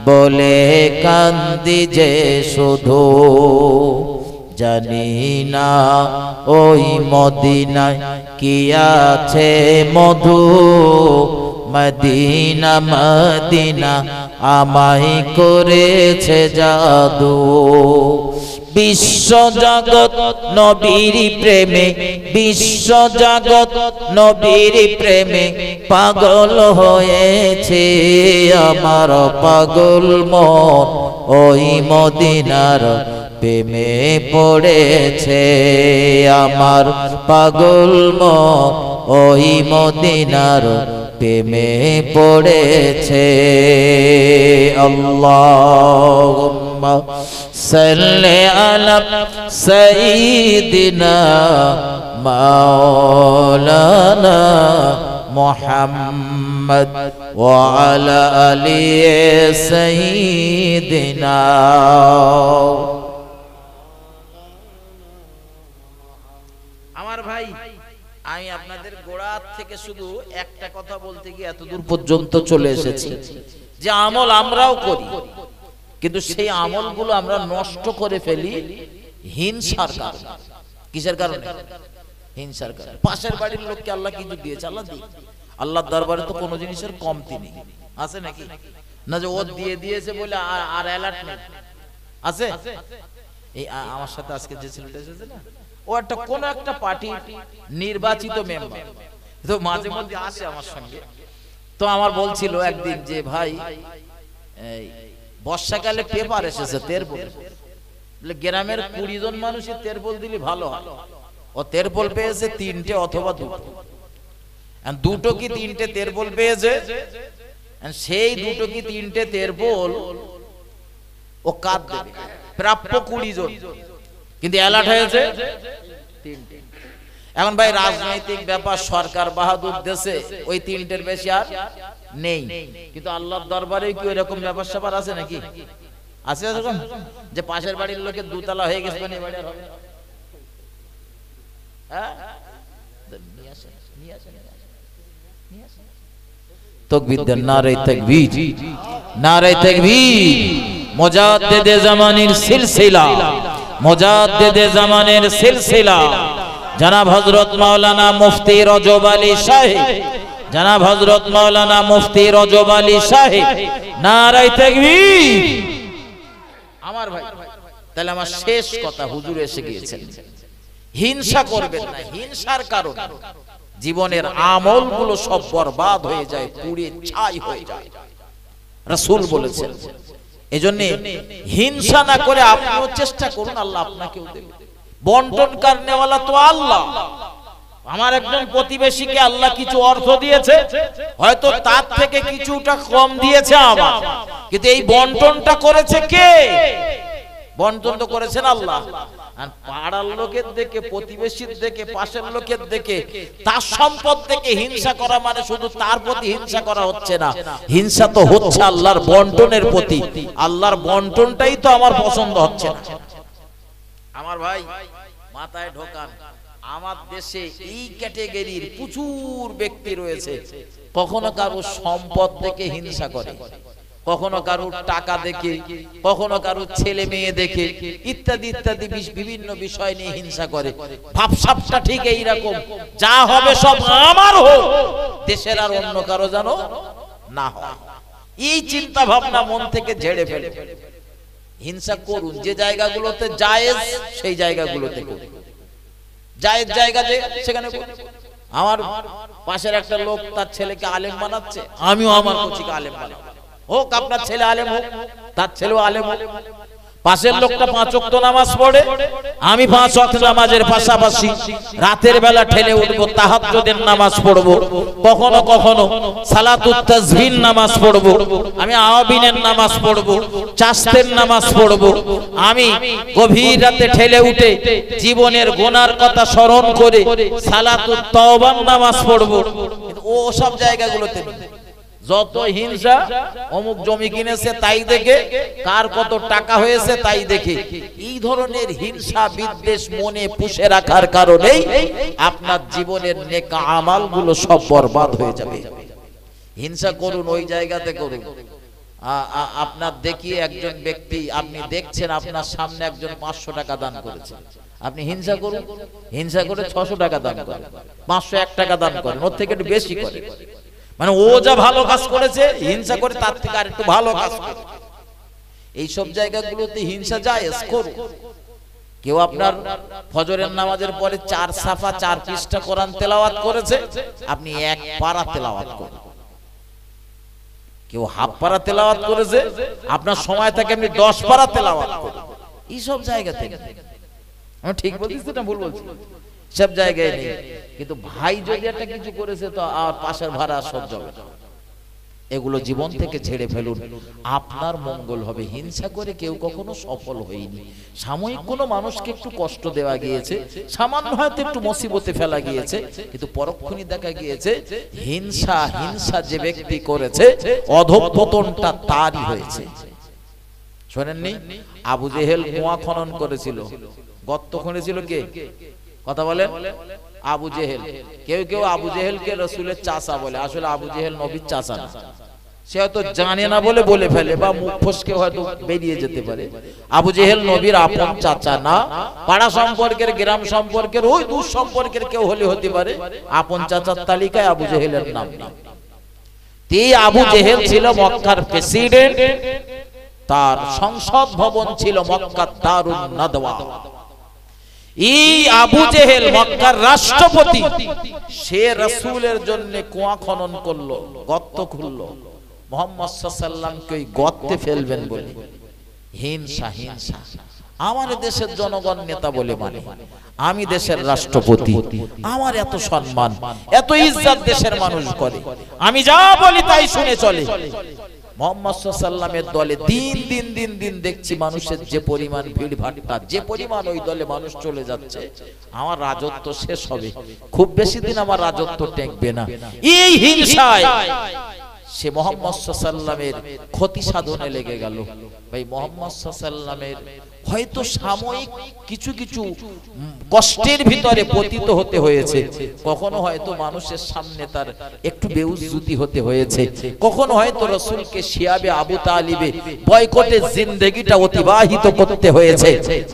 বলে কান্দি যে শুধু। জানি না ওই মদিনায় কি আছে মধু, মদিনা মদিনা আমায় করেছে জাদু। বিশ্ব জগৎ নবীর প্রেমে, বিশ্ব জগৎ নবীর প্রেমে পাগল হয়েছে, আমার পাগল মন ওই মদিনার প্রেমে পড়েছে, আমার পাগল মন ওই মদিনার প্রেমে পড়েছে। আল্লাহুম্মা সাল্লি আলা সাইয়্যিদিনা মাওলানা মুহাম্মদ ওয়া আলা আলি সাইয়্যিদিনা। আমার ভাই, আমি আপনাদের গোড়া থেকে শুধু একটা কথা বলতে গিয়ে এতদূর পর্যন্ত চলে এসেছি যে আমল আমরাও করি, কিন্তু সেই আমলগুলো আমরা নষ্ট করে ফেলি হিংসার কারণে। কিসের কারণে? হিংসার কারণে। পাশের বাড়ির লোককে আল্লাহ কিছু দিয়েছে, আল্লাহ দিই, আল্লাহর দরবারে তো কোনো জিনিসের কমতি নেই, আছে নাকি? না যে ও দিয়ে দিয়েছে বলে আর অ্যালার্ট নেই, আছে? এই আমার সাথে আজকে যে ছেলেটা এসেছে না, ও একটা কোন একটা পার্টি নির্বাচিত মেম্বার, তো মাঝে মধ্যে আসে আমার সঙ্গে। তো আমার বলছিল একদিন যে ভাই বর্ষাকালে পেপার এসেছে তেরপল, গ্রামের 20 জন মানুষের তেরপল দিলে ভালো হয়। ও তেরপল পেয়েছে 3টে অথবা 2টো, দুটো কি 3টে তেরপল পেয়েছে, সেই 2টো কি 3টে তেরপল ও কাঁদ দেবে, প্রাপ্য 20 জন, কিন্তু অ্যালার্ট হয়েছে 3টে। এখন ভাই রাজনৈতিক ব্যাপার, সরকার বাহাদুর দেশে ওই 3টের বেশি আর নেই, কিন্তু আল্লাহর দরবারে কি এরকম ব্যাপার স্যাপার আছে নাকি? আছে এরকম যে পাশের বাড়ির লোকের 2তলা হয়ে গেছে মানে বাড়ি আর হবে? তাকবীর দেন, নারে তাকবীর, নারে তাকবীর। মুজাদ্দিদে জামানের সিলসিলা, মুজাদ্দিদে জামানের সিলসিলা জনাব হযরত মাওলানা মুফতি রজব আলী সাহেব, জনাব হযরত মাওলানা মুফতি রজব আলী সাহেব, নারে তাকবীর। আমার ভাই, তাহলে আমার শেষ কথা, হুজুর এসে গিয়েছেন, হিংসা করবেন না, হিংসার কারণ জীবনের আমলগুলো সব বরবাদ হয়ে যায়, পুড়ে ছাই হয়ে যায়। রাসূল বলেছেন, এজন্য হিংসা না করে আপনিও চেষ্টা করুন, আল্লাহ আপনাকেও দেবে। বন্টন করনেওয়ালা তো আল্লাহ। আমার একজন প্রতিবেশীকে আল্লাহ কিছু অর্থ দিয়েছে, হয়তো তার থেকে কিছুটা কম দিয়েছে আমার, কিন্তু এই বন্টনটা করেছে কে? বন্টন তো করেছেন আল্লাহ। আর পাড়ার লোকের দেখে, প্রতিবেশীর দেখে, পাশের লোকের দেখে, তার সম্পদ থেকে হিংসা করা মানে শুধু তার প্রতি হিংসা করা হচ্ছে না, হিংসা তো হচ্ছে আল্লাহর বন্টনের প্রতি। আল্লাহর বন্টনটাই তো আমার পছন্দ হচ্ছে না। আমার ভাই মাথায় ঢোকান, আমার দেশে এই ক্যাটেগরির প্রচুর ব্যক্তি রয়েছে, কখনো কারো সম্পদ দেখে হিংসা করে, কখনো কারো টাকা দেখে, কখনো কারো ছেলে মেয়ে দেখে, ইত্যাদি ইত্যাদি বিভিন্ন বিষয় নিয়ে হিংসা করে। ভাবসাবটা ঠিক এইরকম, যা হবে সব আমার হোক, দেশের আর অন্য কারো জানো না হয়। এই চিন্তা ভাবনা মন থেকে ঝেড়ে ফেলে হিংসা করুন। যে জায়গাগুলোতে জায়েজ সেই জায়গাগুলোতে করুন, জায়েজ জায়গা যে সেখানে করুন। আমার পাশের একটা লোক তার ছেলেকে আলেম বানাচ্ছে, আমিও আমার কোচিকে আলেম বানাবো। হোক আপনার ছেলে আলেম হোক, তার ছেলেও আলেম হোক। পাশের লোকটা 5 ওয়াক্ত নামাজ পড়ে, আমি 5 ওয়াক্ত নামাজের পাশাপাশি রাতের বেলা ঠেলে উঠবো, তাহাজ্জুদের নামাজ পড়বো, কখনো কখনো সালাতুত তাসবিহ নামাজ পড়বো, আমি আওয়াবিনের নামাজ পড়বো, চাস্তের নামাজ পড়বো, আমি গভীর রাতে ঠেলে উঠে জীবনের গুনার কথা স্মরণ করে সালাতুত তাওবার নামাজ পড়বো। কিন্তু ও সব জায়গাগুলোতে যত হিংসা, অমুক জমি কিনেছে তাই দেখে, কার কত টাকা হয়েছে তাই দেখে, এই ধরনের হিংসা বিদ্বেষ মনে পুষে রাখার কারণেই আপনার জীবনের নেক আমালগুলো সব বরবাদ হয়ে যাবে। হিংসা করুন ওই জায়গাতে করুন। আপনার দেখিয়ে একজন ব্যক্তি, আপনি দেখছেন আপনার সামনে একজন 500 টাকা দান করেছে, আপনি হিংসা করুন, হিংসা করে 600 টাকা দান করেন, 501 টাকা দান করেন, ওর থেকে একটু বেশি করে, মানে ও যা ভালো কাজ করেছে হিংসা করে তার থেকে আর একটু ভালো কাজ করে। এইসব জায়গাগুলোতে হিংসা জায়েজ করুন। কেউ আপনার ফজরের নামাজের পরে 4 সাফা 4 পৃষ্ঠা কোরআন তেলাওয়াত করেছে, আপনি 1 পারা তেলাওয়াত করুন। কেউ হাফ পারা তেলাওয়াত করেছে, আপনার সময় থাকে আপনি 10 পারা তেলাওয়াত করুন। এইসব জায়গাতে আমি ঠিক বলছি না ভুল বলছি? সব জায়গায় নেই, কিন্তু ভাই যদি একটা কিছু করেছে তো আর পাশের ভাড়া সহ্য হবে না। এগুলো জীবন থেকে ছেড়ে ফেলুন, আপনার মঙ্গল হবে। হিংসা করে কেউ কখনো সফল হয়নি। সাময়িক কোনো মানুষকে একটু কষ্ট দেওয়া গিয়েছে, সামান্য হয়তো একটু মুসিবতে ফেলা গিয়েছে, কিন্তু পরক্ষণই দেখা গিয়েছে হিংসা যে ব্যক্তি করেছে অধঃপতনটা তারই হয়েছে। শোনেননি, আবু জেহেল কুয়া খনন করেছিল, গর্ত খুঁড়েছিল কে? কথা বলেন, আবু জেহেল। কেউ কেউ আবু জেহেলকে রাসূলের চাচা বলে, আসলে আবু জেহেল নবীর চাচা না। সে হয়তো জানে না বলে বলে ফেলে, বা মুখ ফসকে হয়তো বেরিয়ে যেতে পারে। আবু জেহেল নবীর আপন চাচা না, পাড়া সম্পর্কের, গ্রাম সম্পর্কের, ওই দূর সম্পর্কের কেউ হলে হতে পারে। আপন চাচার তালিকায় আবু জেহেলের নাম নেই। এই আবু জেহেল ছিল মক্কার প্রেসিডেন্ট, তার সংসদ ভবন ছিল মক্কার দারুন নাদওয়া। এই আবু জেহেল মক্কার রাষ্ট্রপতি, সে রাসূলের জন্য কুয়া খনন করলো, গর্ত খুললো, মুহাম্মদ সাল্লাল্লাহু আলাইহি ওয়াসাল্লামকে ওই গর্তে ফেলবেন বলে। হিংসা। আমার দেশের জনগণ নেতা বলে মানে, আমি দেশের রাষ্ট্রপতি, আমার এত সম্মান, এত ইজ্জত দেশের মানুষ করে, আমি যা বলি তাই শুনে চলে। মুহাম্মদ সাল্লাল্লাহু আলাইহি ওয়াসাল্লামের দলে দিন দেখছি মানুষের যে পরিমাণ ভিড় ভাট্টা, যে পরিমাণ ওই দলে মানুষ চলে যাচ্ছে, আমার রাজত্ব শেষ হবে, খুব বেশি দিন আমার রাজত্ব টেকবে না। এই হিংসায় সে মুহাম্মদ সাল্লাল্লাহু আলাইহি ওয়াসাল্লামের ক্ষতি সাধনে লেগে গেল। ভাই, মুহাম্মদ সাল্লাল্লাহু আলাইহি ওয়াসাল্লামের হয়তো সাময়িক কিছু কষ্টের ভিতরে পতিত হতে হয়েছে, কখনো হয়তো মানুষের সামনে তার একটু বেউজ্জতি হতে হয়েছে, কখনো হয়তো রাসূলকে শিয়াবে আবু তালিবে বয়কটে জিন্দেগিটা অতিবাহিত করতে হয়েছে।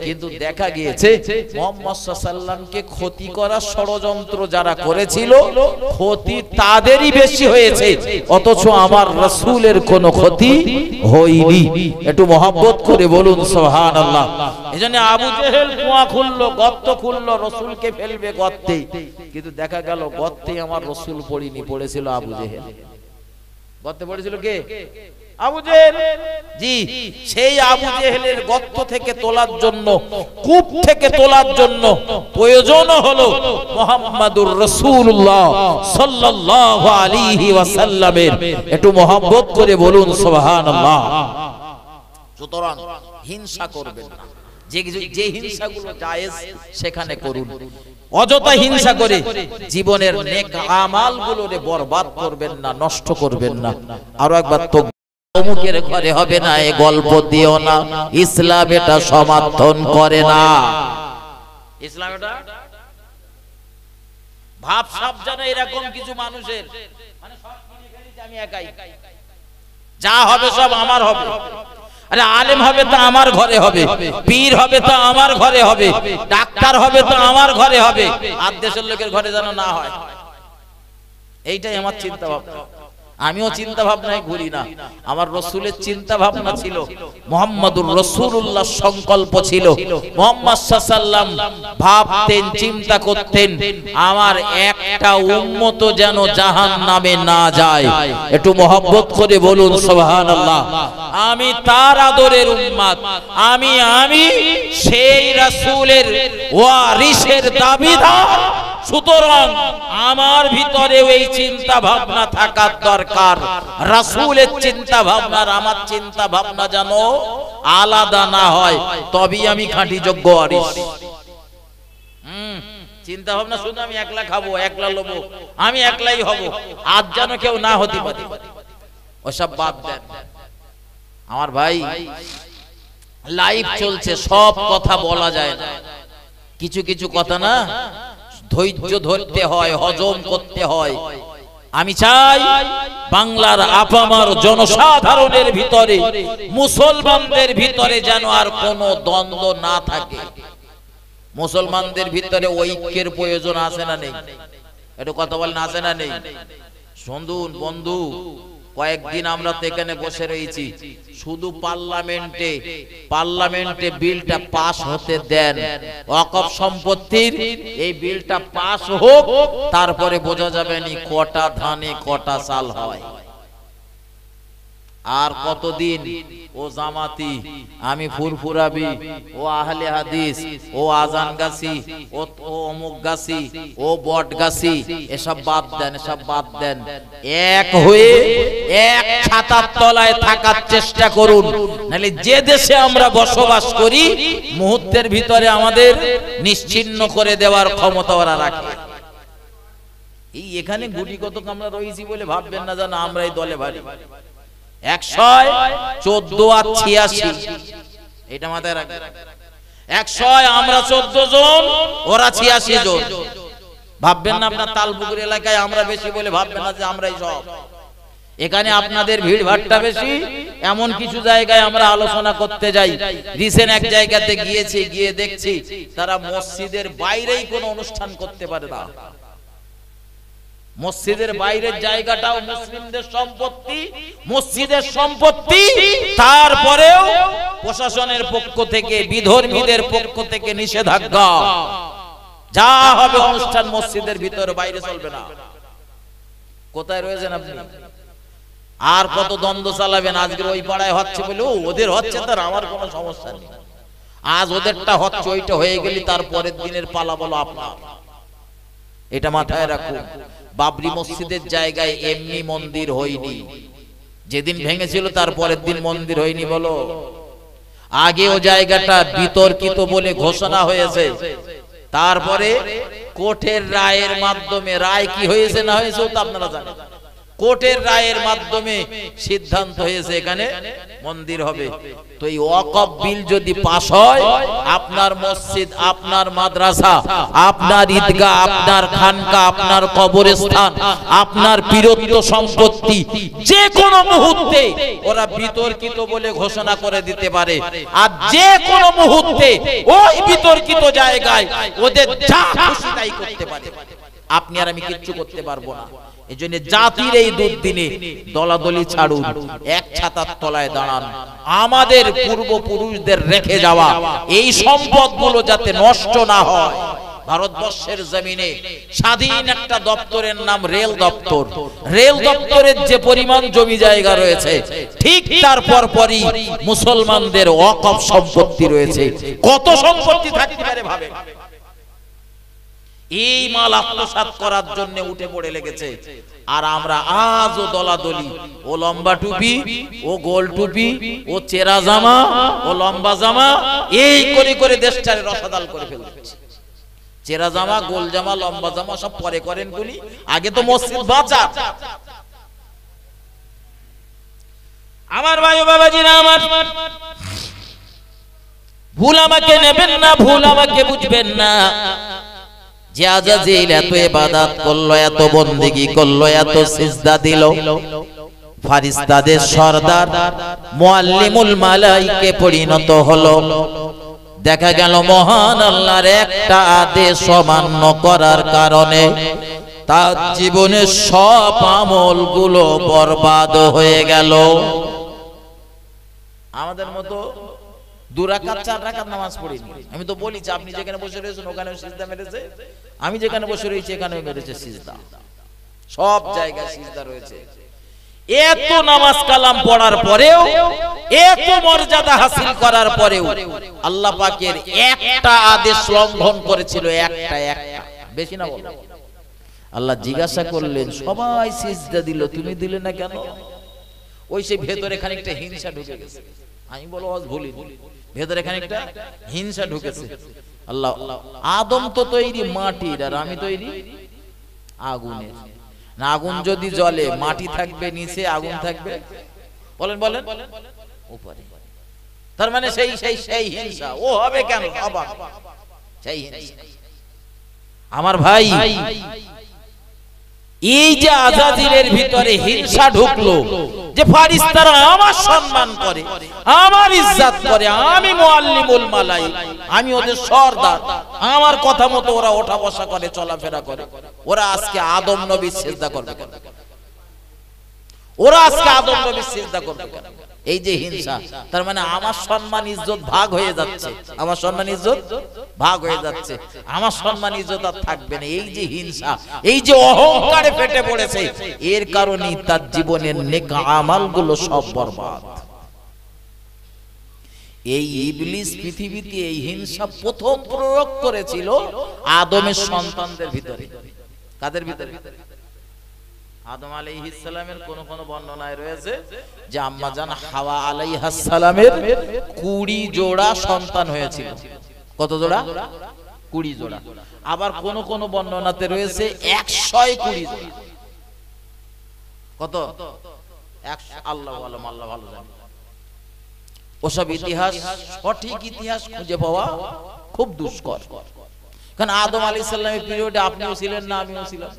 কিন্তু দেখা গিয়েছে মুহাম্মদ সাল্লাল্লাহু আলাইহি ওয়াসাল্লামকে ক্ষতি করার ষড়যন্ত্র যারা করেছিল, ক্ষতি তাদেরই বেশি হয়েছে, অথচ আমার রাসূলের কোনো ক্ষতি হয়নি। একটু মহব্বত করে বলুন সুবহানাল্লাহ। সুবহানাল্লাহ। এজন্য আবু জেহেল কুয়া খুললো, গর্ত খুললো, রাসূলকে ফেলবে গর্তে, কিন্তু দেখা গেল গর্তে আমার রাসূল পড়িনি, পড়েছিল আবু জেহেল। গর্তে পড়েছিল কে? আবু জেহেল। জি, সেই আবু জেহেলের গর্ত থেকে তোলার জন্য, কূপ থেকে তোলার জন্য প্রয়োজন হলো মুহাম্মাদুর রাসূলুল্লাহ সাল্লাল্লাহু আলাইহি ওয়াসাল্লামের। একটু মহব্বত করে বলুন সুবহানাল্লাহ। সুতরাং হিংসা করবেন না, যে হিংসাগুলো জায়েজ সেখানে করুন। অযথা হিংসা করে জীবনের নেক আমালগুলোরে বরবাদ করবেন না, নষ্ট করবেন না। আরো একবার তো অমুকের ঘরে হবে না এই গল্প দিও না, ইসলাম এটা সমর্থন করে না। ইসলাম এটা ভাব সব জানে এরকম কিছু মানুষের, মানে সব কিনে ফেলেছি আমি একাই, যা হবে সব আমার হবে। আরে আলেম হবে তো আমার ঘরে হবে, পীর হবে তো আমার ঘরে হবে, ডাক্তার হবে তো আমার ঘরে হবে, আর দেশের লোকের ঘরে যেন না হয়। এইটাই আমার চিন্তা ভাবনা। আমিও চিন্তা ভাবনায় ঘুরি না, আমার রাসূলের চিন্তা ভাবনা ছিল, মুহাম্মাদুর রাসূলুল্লাহ সংকল্প ছিল। মুহাম্মদ সাল্লাল্লাহু আলাইহি ওয়াসাল্লাম ভাবতেন, চিন্তা করতেন আমার একটা উম্মত যেন জাহান্নামে না যায়। একটু মহব্বত করে বলুন সুবহানাল্লাহ। আমি তার আদরের উম্মত, আমি সেই রাসূলের ওয়ারিসের দাবিদার। সুতরাং আমার ভিতরে এই চিন্তা ভাবনা থাকার দরকার, রাসূলের চিন্তা ভাবনা আর আমার চিন্তা ভাবনা যেন আলাদা না হয়, তবেই আমি খাঁটি যোগ্য ওয়ারিস। চিন্তা ভাবনা শুধু আমি একলা খাবো, একলা লবো, আমি একলাই হব, আজ যেন কেউ না হতে পারে, ওসব বাদ দেন। আমার ভাই, লাইভ চলছে, সব কথা বলা যায় না, কিছু কিছু কথা না ধৈর্য ধরতে হয়, হজম করতে হয়। আমি চাই বাংলার আপামার জনসাধারণের ভিতরে, মুসলমানদের ভিতরে যেন আর কোনো দ্বন্দ্ব না থাকে। মুসলমানদের ভিতরে ঐক্যের প্রয়োজন আছে না নেই? একটু কথা বলেন, আছে না নেই? শুনুন বন্ধু, কয়েকদিন আমরা তো এখানে বসে রয়েছি, শুধু পার্লামেন্টে বিলটা পাস হতে দেন, ওয়াকফ সম্পত্তির এই বিলটা পাস হোক, তারপরে বোঝা যাবে নি কটা ধানে কটা চাল হয়। আর কতদিন ও জামাতি, আমি ফুরফুরাবি, ও আহলে হাদিস, ও আজান গাছি, ও অমুক গাছি, ও বট গাছি, এসব বাদ দেন, এসব বাদ দেন। এক হয়ে এক ছাতার তলায় থাকার চেষ্টা করুন, নাহলে যে দেশে আমরা বসবাস করি মুহূর্তের ভিতরে আমাদের নিশ্চিহ্ন করে দেওয়ার ক্ষমতা ওরা রাখে। এই এখানে গুটি কতক আমরা রয়েছি বলে ভাববেন না যেন আমরা এই দলে ভারী। 114 আর 86, এটা মাথায় রাখবেন। 100 আমরা 14 জন, ওরা 86 জন। ভাববেন না আপনার তালপুকুর এলাকায় আমরা বেশি বলে ভাববেন না যে আমরাই সব। এখানে আপনাদের ভিড় ভাট্টা বেশি। এমন কিছু জায়গায় আমরা আলোচনা করতে যাই, রিসেন্ট এক জায়গাতে গিয়েছি, গিয়ে দেখছি তারা মসজিদের বাইরেই কোনো অনুষ্ঠান করতে পারে না। মসজিদের বাইরের জায়গাটাও মুসলিমদের সম্পত্তি, মসজিদের সম্পত্তি, তারপরেও প্রশাসনের পক্ষ থেকে, বিধর্মীদের পক্ষ থেকে নিষেধাজ্ঞা, যা হবে অনুষ্ঠান মসজিদের ভিতরে, বাইরে চলবে না। কোথায় রয়েছেন আপনি? আর কত দ্বন্দ্ব চালাবেন? আজকের ওই পাড়ায় হচ্ছে বলে ওদের হচ্ছে, তার আমার কোনো সমস্যা নেই। আজ ওদেরটা হচ্ছে, ওইটা হয়ে গেলে তার পরের দিনের পালা বলো আপনার। এটা মাথায় রাখুন। বাবরি মসজিদের জায়গায় এমনি মন্দির হয়নি, যেদিন ভেঙেছিল তার পরের দিন মন্দির হয়নি বলো। আগে ও জায়গাটা বিতর্কিত বলে ঘোষণা হয়েছে, তারপরে কোর্টের রায়ের মাধ্যমে, রায় কি হয়েছে না হয়েছে তা আপনারা জানেন, কোর্টের রায়ের মাধ্যমে সিদ্ধান্ত হয়েছে এখানে মন্দির হবে। তো এই ওয়াকফ বিল যদি পাস হয়, আপনার মসজিদ, আপনার মাদ্রাসা, আপনার ঈদগাহ, আপনার খানকা, আপনার কবরস্থান, আপনার পীরত্ব সম্পত্তি যে কোনো মুহূর্তে ওরা বিতর্কিত বলে ঘোষণা করে দিতে পারে। আর যে কোনো মুহূর্তে ওই বিতর্কিত জায়গায় ওদের যা খুশি তাই করতে পারে। আপনি আর আমি কিচ্ছু করতে পারবো না। এজন্য জাতির এই দুর্দিনে দলাদলি ছাড়ুন, এক ছাতার তলায় দাঁড়ান। আমাদের পূর্বপুরুষদের রেখে যাওয়া এই সম্পদগুলো যাতে নষ্ট না হয়। ভারতবর্ষের জমিনে স্বাধীন একটা দপ্তরের নাম রেল দপ্তর। রেল দপ্তরের যে পরিমাণ জমি জায়গা রয়েছে, ঠিক তার পরপরই মুসলমানদের ওয়াকফ সম্পত্তি রয়েছে। কত সম্পত্তি থাকতে পারে ভাবে। এই মাল আত্মসাৎ করার জন্য উঠে পড়ে লেগেছে। আর আমরা আজও দলাদলি, ও লম্বা টুপি, ও গোল টুপি, ও চেরা জামা, ও লম্বা জামা, এই করে করে দেশটারে রসাদাল করে ফেলছে। চেরা জামা, গোল জামা, লম্বা জামা সব পরে করেন বলি, আগে তো মসজিদ বাঁচা। আমার ভাই ও বাবাজিরা আমার, ভুল আমাকে নেবেন না, ভুল আমাকে বুঝবেন না। যে আজাজিল এত ইবাদত করলো, এত বন্দেগী করলো, এত সিজদা দিল, ফারিস্তাদের সরদার মুআল্লিমুল মালাইকে পরিণত হলো। দেখা গেল মহান আল্লাহর একটা আদেশ অমান্য করার কারণে তার জীবনের সব আমলগুলো বরবাদ হয়ে গেল। আমাদের মতো 2 রাকাত 4 রাকাত নামাজ পড়িনি। আমি তো বলি যে আপনি যেখানে বসে রয়েছেন ওখানে সিজদা মেরেছে, আমি যেখানে বসে রয়েছি এখানেও মেরেছে সিজদা। সব জায়গায় সিজদা রয়েছে। এত নামাজ কালাম পড়ার পরেও, এত মর্যাদা হাসিল করার পরেও আল্লাহ পাকের একটা আদেশ লঙ্ঘন করেছিল, একটা, বেশি না বলো। আল্লাহ জিজ্ঞাসা করলেন, সবাই সিজদা দিল, তুমি দিলে না কেন? ওই সে ভেতরে খানিকটা হিংসা ঢুকে গেছে। আমি বলো আজ ভুলি, ভেতরে খানিকটা হিংসা ঢুকেছে। আল্লাহ, আদম তো তৈরি মাটির আর আমি তৈরি আগুনের। না আগুন যদি জ্বলে, মাটি থাকবে নিচে, আগুন থাকবে বলেন বলেন উপরে। তার মানে সেই সেই সেই হিংসা। ও হবে কেন? অবাক সেই হিংসা। আমার ভাই, এই যে আজাজিলের ভিতরে হিংসা ঢুকলো, যে ফারিস্তারা আমার সম্মান করে, আমার ইজ্জত করে, আমি মুআল্লিমুল মালাইক, আমি ওদের সরদার, আমার কথা মতো ওরা ওঠা বসা করে, চলাফেরা করে, ওরা আজকে আদম নবীর সিজদা করবে কেন? ওরা আজকে আদম নবীর সিজদা করবে কেন? এই যে হিংসা, তার মানে আমার সম্মান ইজ্জত ভাগ হয়ে যাচ্ছে, আমার সম্মান ইজ্জত ভাগ হয়ে যাচ্ছে, আমার সম্মান ইজ্জত আর থাকবে না। এই যে হিংসা, এই যে অহংকারে ফেটে পড়েছে, এর কারণেই তার জীবনের নেক আমলগুলো সব বরবাদ। এই ইবলিস পৃথিবীতে এই হিংসা প্রথম প্রয়োগ করেছিল আদমের সন্তানদের ভিতরে। কাদের ভিতরে? আদম আলাইহিস সালামের কোন কোন বর্ণনায় রয়েছে যে আম্মা জান হাওয়া আলাইহাস সালামের 20 জোড়া সন্তান হয়েছিল। কত জোড়া? 20 জোড়া। আবার কোন কোন বর্ণনাতে রয়েছে 120 জোড়া। কত? 100। আল্লাহু আলাম, আল্লাহ ভালো জানেন। ওসব ইতিহাস, সঠিক ইতিহাস খুঁজে পাওয়া খুব দুষ্কর। কারণ আদম আলাইহিস সালামের পিরিয়ডে আপনিও ছিলেন না, আমিও ছিলাম।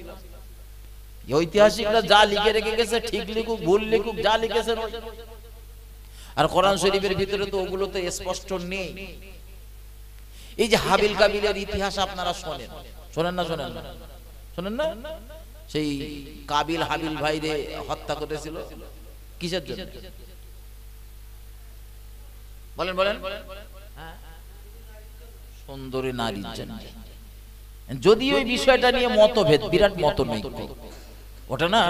ঐতিহাসিকরা যা লিখে রেখে গেছে, ঠিক লিখুক ভুল লিখুক, যা লিখেছে। আর কোরআন শরীফের ভিতরে তো ওগুলো তো স্পষ্ট নেই। এই যে হাবিল কাবিলের ইতিহাস আপনারা শোনেন, শোনেন না? শোনেন না? শোনেন না? সেই কাবিল হাবিল ভাইরে হত্যা করেছিল কিসের জন্য? বলেন বলেন। সুন্দরী নারীর জন্য। যদি ওই বিষয়টা নিয়ে মতভেদ, বিরাট মতনৈক্য, ওটা না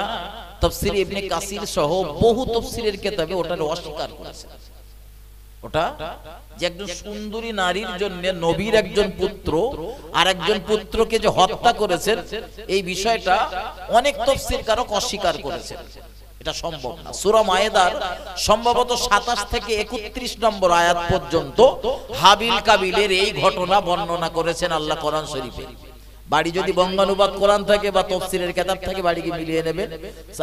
তাফসীর ইবনে কাসির সহ বহু তাফসীরের কিতাবে ওটার অস্বীকার করেছে। ওটা যে একজন সুন্দরী নারীর জন্য নবীর একজন পুত্র আর একজন পুত্রকে যে হত্যা করেছেন, এই বিষয়টা অনেক তাফসীরকারক অস্বীকার করেছেন। এটা সম্ভব না। সূরা মায়েদার সম্ভবত 27 থেকে 31 নম্বর আয়াত পর্যন্ত হাবিল কাবিলের এই ঘটনা বর্ণনা করেছেন আল্লাহ কোরআন শরীফে। বাড়ি যদি বঙ্গানুবাদ কোরআন থাকে বা তাফসীরের কিতাব থাকে, বাড়িকে মিলিয়ে নেবেন।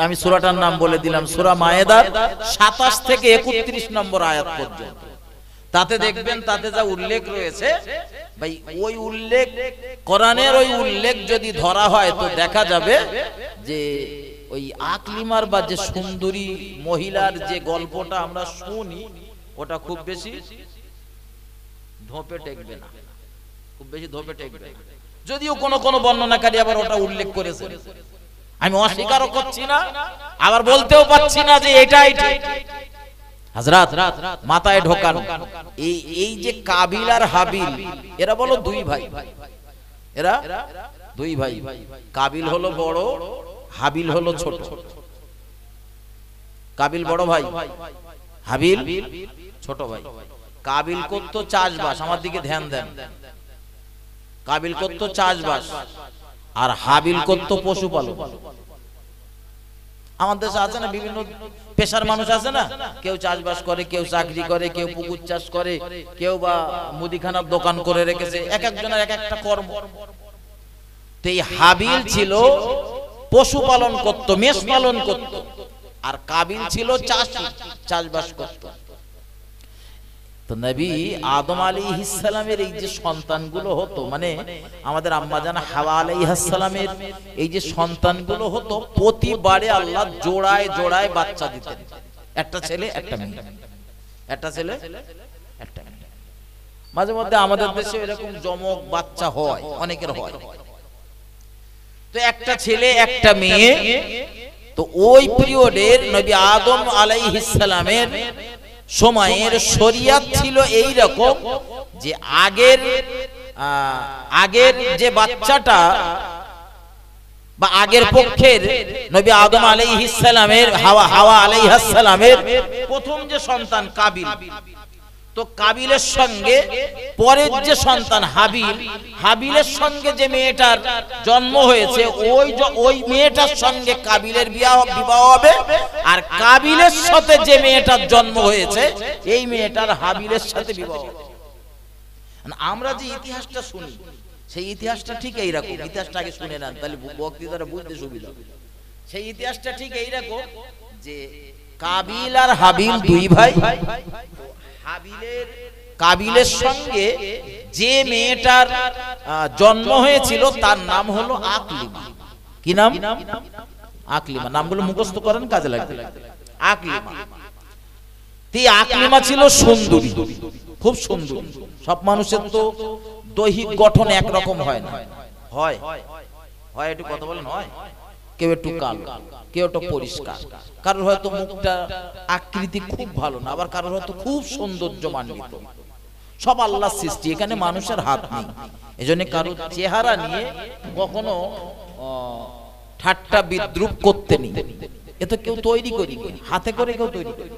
আমি সূরাটার নাম বলে দিলাম, সূরা মায়েদার 27 থেকে 31 নম্বর আয়াত পর্যন্ত। তাতে দেখবেন, তাতে যা উল্লেখ রয়েছে ভাই, ওই উল্লেখ, কোরআনের ওই উল্লেখ যদি ধরা হয় তো দেখা যাবে যে ওই আকলিমার বা যে সুন্দরী মহিলার যে গল্পটা আমরা শুনি, ওটা খুব বেশি ধোপে টেকবে না, খুব বেশি ধোপে টেকবে। যদিও কোন কোন বর্ণনাকারী আবার ওটা উল্লেখ করেছে। আমি অস্বীকারও করছি না, আবার বলতেও পারছি না যে এটাই ঠিক। হযরত মাথায় ঢোকানো এই যে কাবিল আর হাবিল, এরা বলো দুই ভাই, এরা দুই ভাই। কাবিল হলো বড়, হাবিল হলো ছোট। কাবিল বড় ভাই, হাবিল ছোট ভাই। কাবিল করতো চাষবাস, আমার দিকে ধ্যান দেন। কাবিল করতো চাষবাস আর হাবিল করতো পশুপালন। আমাদের দেশে আছে না বিভিন্ন পেশার মানুষ আছে না, কেউ চাষবাস করে, কেউ চাকরি করে, কেউ পুকুর চাষ করে, কেউ বা মুদিখানার দোকান করে রেখেছে, এক একজনের এক একটা কর্ম। তো এই হাবিল ছিল পশুপালন করত, মেষ পালন করত, আর কাবিল ছিল চাষী, চাষবাস করত। তো নবী আদম আলাইহিস সালামের এই যে সন্তানগুলো হতো, মানে আমাদের আম্মা জান হাওয়া আলাইহিস সালামের এই যে সন্তানগুলো হতো, প্রতিবারে আল্লাহ জোড়ায় জোড়ায় বাচ্চা দিতেন। একটা ছেলে একটা মেয়ে, একটা ছেলে একটা মেয়ে। মাঝে মধ্যে আমাদের দেশে এরকম জমক বাচ্চা হয়, অনেকের হয়। তো একটা ছেলে একটা মেয়ে। তো ওই পিরিয়ডের নবী আদম আলাইহিস সালামের সময়ের শরিয়াত ছিল এই রকম যে আগের যে বাচ্চাটা বা আগের পক্ষের নবী আদম আলাইহিস সালামের হাওয়া আলাইহিস সালামের প্রথম যে সন্তান কাবিল, তো কাবিলের সঙ্গে পরের যে সন্তান হাবিল, হাবিলের সঙ্গে যে মেয়েটার জন্ম হয়েছে, ওই মেয়েটার সঙ্গে কাবিলের বিবাহ হবে। আর কাবিলের সাথে যে মেয়েটার জন্ম হয়েছে, এই মেয়েটার হাবিলের সাথে বিবাহ হবে। আমরা যে ইতিহাসটা শুনি, সেই ইতিহাসটা ঠিক এইরকম। ইতিহাসটা আগে শুনে নেন, তাহলে বক্তৃতাটা বুঝতে সুবিধা হবে। সেই ইতিহাসটা ঠিক এইরকম যে কাবিল আর হাবিল দুই ভাই। কাবিলের সঙ্গে যে মেয়েটার জন্ম হয়েছিল তার নাম হলো আকলিমা। কি নাম? আকলিমা। নামগুলো মুখস্থ করেন, কাজে লাগবে। আকলিমা। আকলিমা ছিল সুন্দরী, খুব সুন্দর। সব মানুষের তো দৈহিক গঠন একরকম হয় না, হয় হয় একটু কথা বলেন, হয় কেউ একটু কালো, কেউ একটু পরিষ্কার, কারোর হয়তো মুখটা আকৃতি খুব ভালো না, আবার কারোর হয়তো খুব সৌন্দর্যমণ্ডিত। সব আল্লাহর সৃষ্টি, এখানে মানুষের হাত নেই। এজন্য কারো চেহারা নিয়ে কখনো ঠাট্টা বিদ্রুপ করতে নেই। এ তো কেউ তৈরি করি, হাতে করে কেউ তৈরি করে।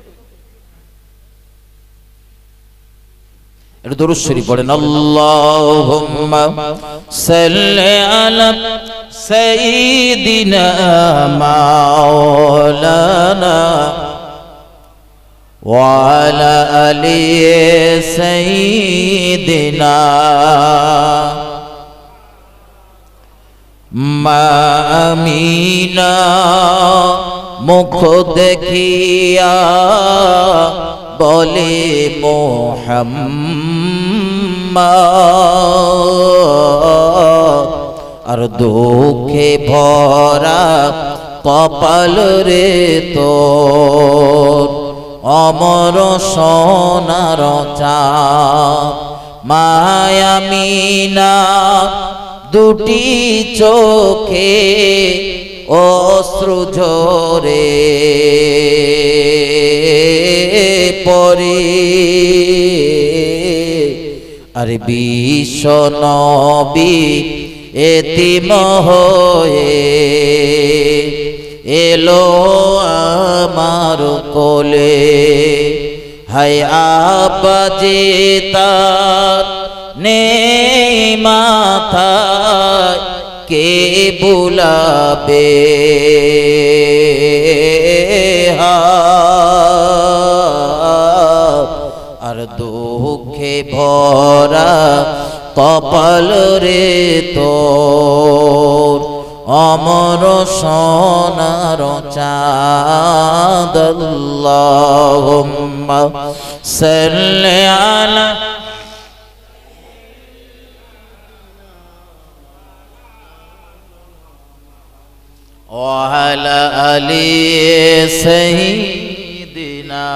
দরুদ শরীফ পড়েন, আল্লাহুম্মা সাল্লি আলা সাইয়্যিদিনা মাওলানা ওয়া আলা আলি সাইয়্যিদিনা আমিনা। মুখ দেখিয়া বলে মুহাম্মদ, আর দুঃখে ভরা কপাল রে তোর, অমর সোনার চাঁদ মায়ামিনা। দুটি চোখে অশ্রু ঝরে পরে, আর বিশ্ব নবী এতিম হয়ে এলো আমার কোলে। হায় আব্বা যে তার নেই মাথায়, কে বুলাবে আর দুঃখে ভরা কপাল রে তোর, অমর সোনার চাঁদ। আল্লাহুম্মা সাল্লি আলা ওয়া আলা আলি সাইয়্যিদিনা।